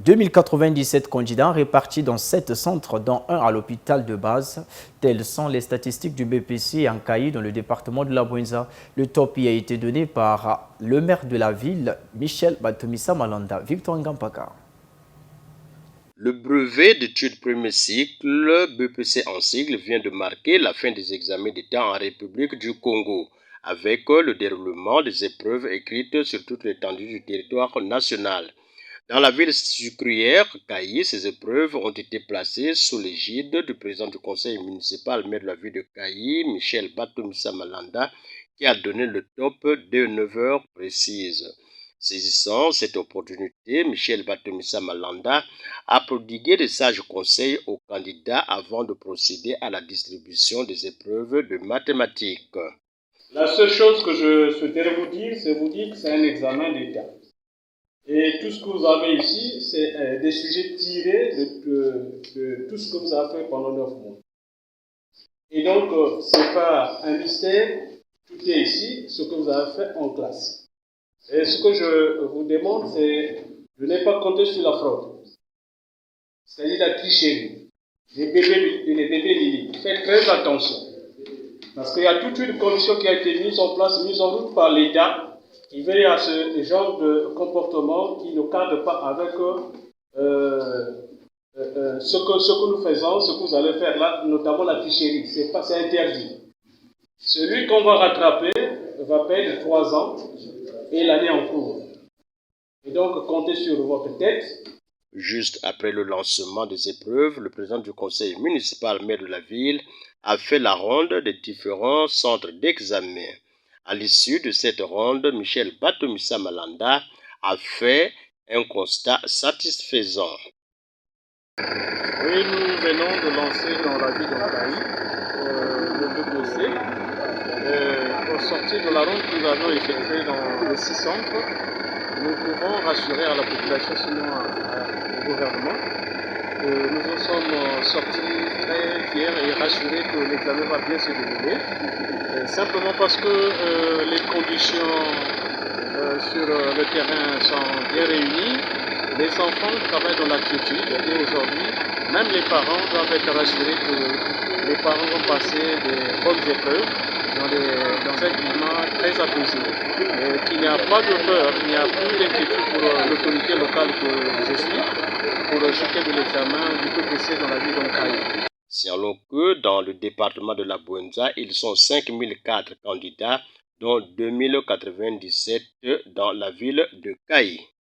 2097 candidats répartis dans 7 centres, dont un à l'hôpital de base. Telles sont les statistiques du BPC en Kayi dans le département de la Bouenza. Le top y a été donné par le maire de la ville, Michel Batomissa Malanda. Victor Ngampaka. Le brevet d'études premier cycle, BPC en sigle, vient de marquer la fin des examens d'État en République du Congo, avec le déroulement des épreuves écrites sur toute l'étendue du territoire national. Dans la ville sucrière, Kayi, ces épreuves ont été placées sous l'égide du président du conseil municipal, maire de la ville de Kayi, Michel Batomissa Malanda, qui a donné le top de 9 heures précises. Saisissant cette opportunité, Michel Batomissa Malanda a prodigué de sages conseils aux candidats avant de procéder à la distribution des épreuves de mathématiques. La seule chose que je souhaiterais vous dire que c'est un examen d'État. Et tout ce que vous avez ici, c'est des sujets tirés de tout ce que vous avez fait pendant 9 mois. Et donc, ce n'est pas un mystère, tout est ici, ce que vous avez fait en classe. Et ce que je vous demande, c'est de ne pas compter sur la fraude. C'est-à-dire la tricherie. Les bébés Lili. Faites très attention. Parce qu'il y a toute une commission qui a été mise en place, mise en route par l'État, qui veille à ce genre de comportement qui ne cadre pas avec ce que nous faisons, ce que vous allez faire là, notamment la tricherie. C'est interdit. Celui qu'on va rattraper va perdre 3 ans et l'année en cours. Et donc, comptez sur votre tête. Juste après le lancement des épreuves, le président du conseil municipal, maire de la ville, a fait la ronde des différents centres d'examen. À l'issue de cette ronde, Michel Batomissa Malanda a fait un constat satisfaisant. Oui, nous venons de lancer dans la ville de Kayi le BPC. Au sortir de la ronde que nous avons effectuée dans les 6 centres, nous pouvons rassurer à la population, sinon au gouvernement. Nous en sommes sortis très fiers et rassurés que l'examen va bien se dérouler. Simplement parce que les conditions sur le terrain sont bien réunies. Les enfants travaillent dans l'attitude et aujourd'hui, même les parents doivent être rassurés que les parents vont passer des bonnes épreuves dans un climat très apaisé. Qu'il n'y a pas de peur, il n'y a plus d'inquiétude pour l'autorité locale que je suis, pour ce qui est de l'examen du BPC dans la ville de Kayi. Signalons que dans le département de la Bouenza, ils sont 5004 candidats, dont 2097 dans la ville de Kayi.